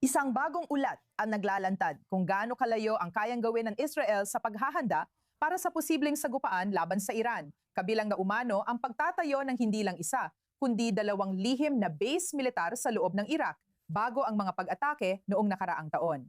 Isang bagong ulat ang naglalantad kung gaano kalayo ang kayang gawin ng Israel sa paghahanda para sa posibleng sagupaan laban sa Iran, kabilang na umano ang pagtatayo ng hindi lang isa, kundi dalawang lihim na base militar sa loob ng Iraq bago ang mga pag-atake noong nakaraang taon.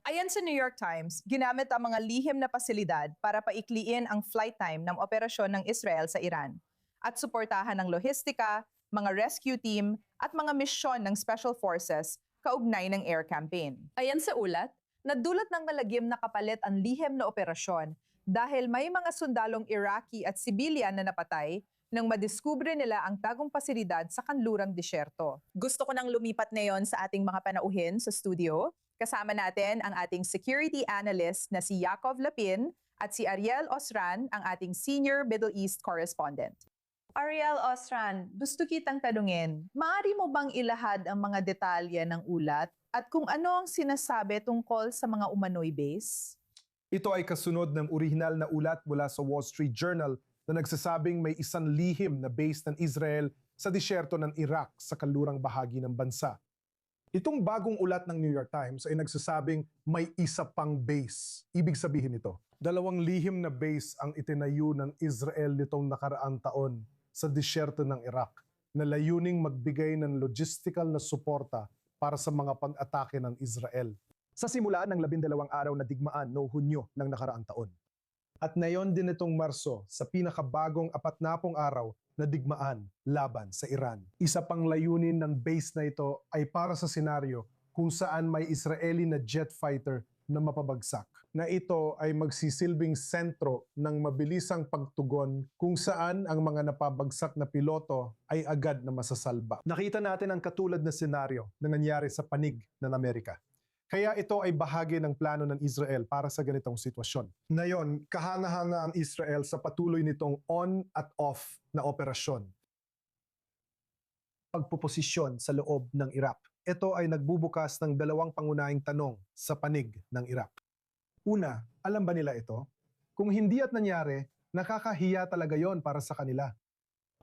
Ayon sa New York Times, ginamit ang mga lihim na pasilidad para paikliin ang flight time ng operasyon ng Israel sa Iran at suportahan ng lohistika, mga rescue team at mga misyon ng Special Forces kaugnay ng air campaign. Ayon sa ulat, nadulat ng malagim na kapalit ang lihim na operasyon dahil may mga sundalong Iraqi at civilian na napatay nang madiskubre nila ang tagong pasilidad sa kanlurang disyerto. Gusto ko nang lumipat ngayon sa ating mga panauhin sa studio. Kasama natin ang ating security analyst na si Yakov Lapin at si Ariel Osran, ang ating senior Middle East correspondent. Ariel Osran, gusto kitang tanungin, maaari mo bang ilahad ang mga detalye ng ulat at kung ano ang sinasabi tungkol sa mga umano'y base? Ito ay kasunod ng orihinal na ulat mula sa Wall Street Journal na nagsasabing may isang lihim na base ng Israel sa disyerto ng Iraq sa kanlurang bahagi ng bansa. Itong bagong ulat ng New York Times ay nagsasabing may isa pang base. Ibig sabihin nito, dalawang lihim na base ang itinayo ng Israel nitong nakaraang taon sa disyerto ng Iraq na layuning magbigay ng logistical na suporta para sa mga pag-atake ng Israel. Sa simula ng 12 araw na digmaan noong Hunyo ng nakaraang taon. At ngayon din itong Marso sa pinakabagong 40 araw na digmaan laban sa Iran. Isa pang layunin ng base na ito ay para sa senaryo kung saan may Israeli na jet fighter na mapabagsak, na ito ay magsisilbing sentro ng mabilisang pagtugon kung saan ang mga napabagsak na piloto ay agad na masasalba. Nakita natin ang katulad na senaryo na nangyari sa panig ng Amerika. Kaya ito ay bahagi ng plano ng Israel para sa ganitong sitwasyon. Ngayon, kahanga-hanga ang Israel sa patuloy nitong on at off na operasyon. Pagpuposisyon sa loob ng Iraq. Ito ay nagbubukas ng dalawang pangunahing tanong sa panig ng Iraq. Una, alam ba nila ito? Kung hindi at nangyari, nakakahiya talaga yon para sa kanila.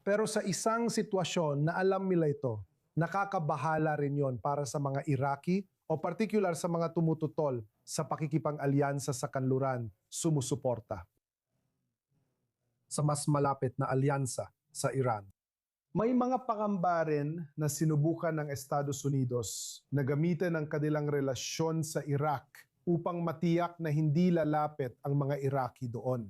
Pero sa isang sitwasyon na alam nila ito, nakakabahala rin yon para sa mga Iraqi o partikular sa mga tumututol sa pakikipang-alyansa sa kanluran, sumusuporta sa mas malapit na alyansa sa Iran. May mga pangamba rin na sinubukan ng Estados Unidos na gamitin ang kanilang relasyon sa Iraq upang matiyak na hindi lalapit ang mga Iraqi doon.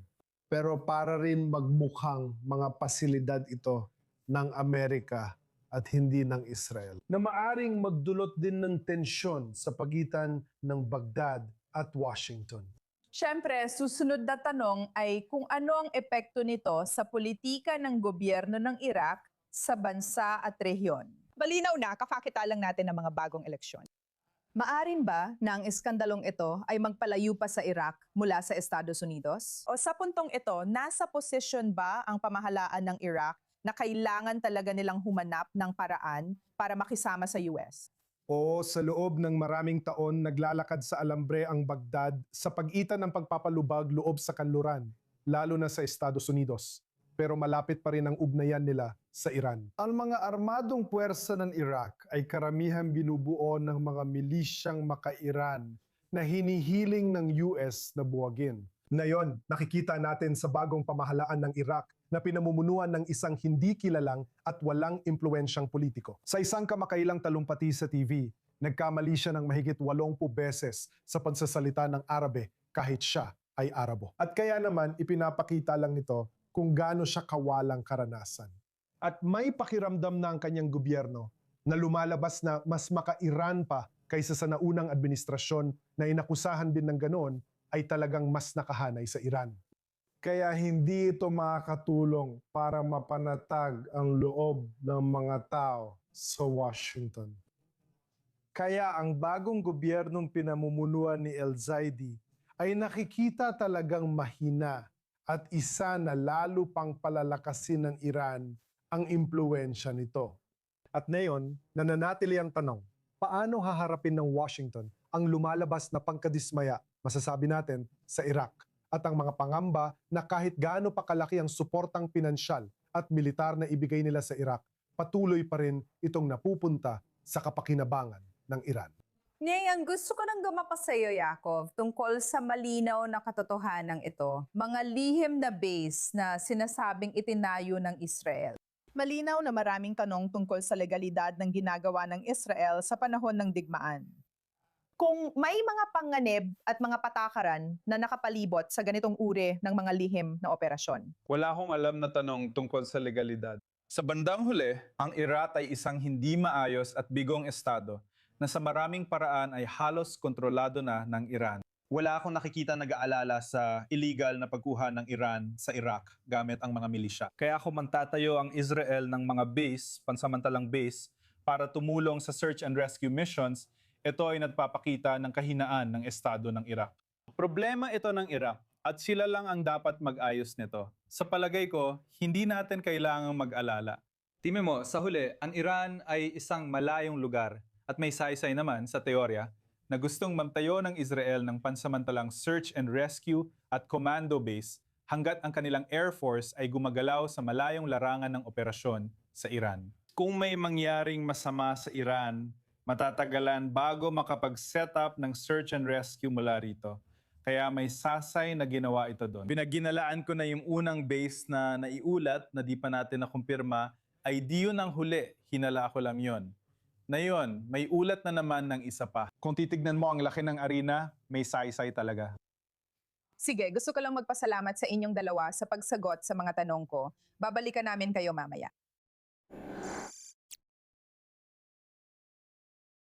Pero para rin magmukhang mga pasilidad ito ng Amerika at hindi ng Israel, na maaring magdulot din ng tensyon sa pagitan ng Baghdad at Washington. Siyempre, susunod na tanong ay kung ano ang epekto nito sa politika ng gobyerno ng Iraq sa bansa at rehiyon. Malinaw na, kakakita lang natin ng mga bagong eleksyon. Maarin ba na ang iskandalong ito ay magpalayo pa sa Iraq mula sa Estados Unidos? O sa puntong ito, nasa posisyon ba ang pamahalaan ng Iraq na kailangan talaga nilang humanap ng paraan para makisama sa US? O sa loob ng maraming taon naglalakad sa alambre ang Baghdad sa pagitan ng pagpapalubag loob sa kanluran, lalo na sa Estados Unidos. Pero malapit pa rin ang ugnayan nila sa Iran. Ang mga armadong puwersa ng Iraq ay karamihan binubuo ng mga milisyang maka-Iran na hinihiling ng US na buwagin. Ngayon, nakikita natin sa bagong pamahalaan ng Iraq na pinamumunuan ng isang hindi kilalang at walang impluwensyang politiko. Sa isang kamakailang talumpati sa TV, nagkamali siya ng mahigit 80 beses sa pagsasalita ng Arabe kahit siya ay Arabo. At kaya naman ipinapakita lang nito kung gaano siya kawalang karanasan. At may pakiramdam na ang kanyang gobyerno na lumalabas na mas maka-Iran pa kaysa sa naunang administrasyon na inakusahan din ng ganoon ay talagang mas nakahanay sa Iran. Kaya hindi ito makakatulong para mapanatag ang loob ng mga tao sa Washington. Kaya ang bagong gobyernong pinamumunuan ni El Zaidi ay nakikita talagang mahina at isa na lalo pang palalakasin ng Iran ang impluwensya nito. At ngayon, nananatili ang tanong, paano haharapin ng Washington ang lumalabas na pangkadismaya, masasabi natin, sa Iraq at ang mga pangamba na kahit gaano pa kalaki ang suportang pinansyal at militar na ibigay nila sa Iraq, patuloy pa rin itong napupunta sa kapakinabangan ng Iran. Ngayon, gusto ko nang gumapa sa iyo, Yakov, tungkol sa malinaw na katotohanan ito. Mga lihim na base na sinasabing itinayo ng Israel. Malinaw na maraming tanong tungkol sa legalidad ng ginagawa ng Israel sa panahon ng digmaan. Kung may mga panganib at mga patakaran na nakapalibot sa ganitong uri ng mga lihim na operasyon. Wala akong alam na tanong tungkol sa legalidad. Sa bandang huli, ang Iraq ay isang hindi maayos at bigong estado na sa maraming paraan ay halos kontrolado na ng Iran. Wala akong nakikita nag-aalala sa illegal na pagkuha ng Iran sa Iraq gamit ang mga milisya. Kaya ako magtatayo ang Israel ng mga base, pansamantalang base, para tumulong sa search and rescue missions. Ito ay nagpapakita ng kahinaan ng estado ng Iraq. Problema ito ng Iraq at sila lang ang dapat mag-ayos nito. Sa palagay ko, hindi natin kailangang mag-alala. Tingnan mo, sa huli, ang Iran ay isang malayong lugar at may saysay naman sa teorya na gustong magtayo ng Israel ng pansamantalang search and rescue at commando base hanggat ang kanilang Air Force ay gumagalaw sa malayong larangan ng operasyon sa Iran. Kung may mangyaring masama sa Iran, matatagalan bago makapag-set up ng search and rescue mula rito. Kaya may sasay na ginawa ito doon. Pinaginalaan ko na yung unang base na naiulat na di pa natin nakumpirma ay di yun ang huli, hinala ko lang yun. Na yun, may ulat na naman ng isa pa. Kung titignan mo ang laki ng arena, may saysay talaga. Sige, gusto ko lang magpasalamat sa inyong dalawa sa pagsagot sa mga tanong ko. Babalikan namin kayo mamaya.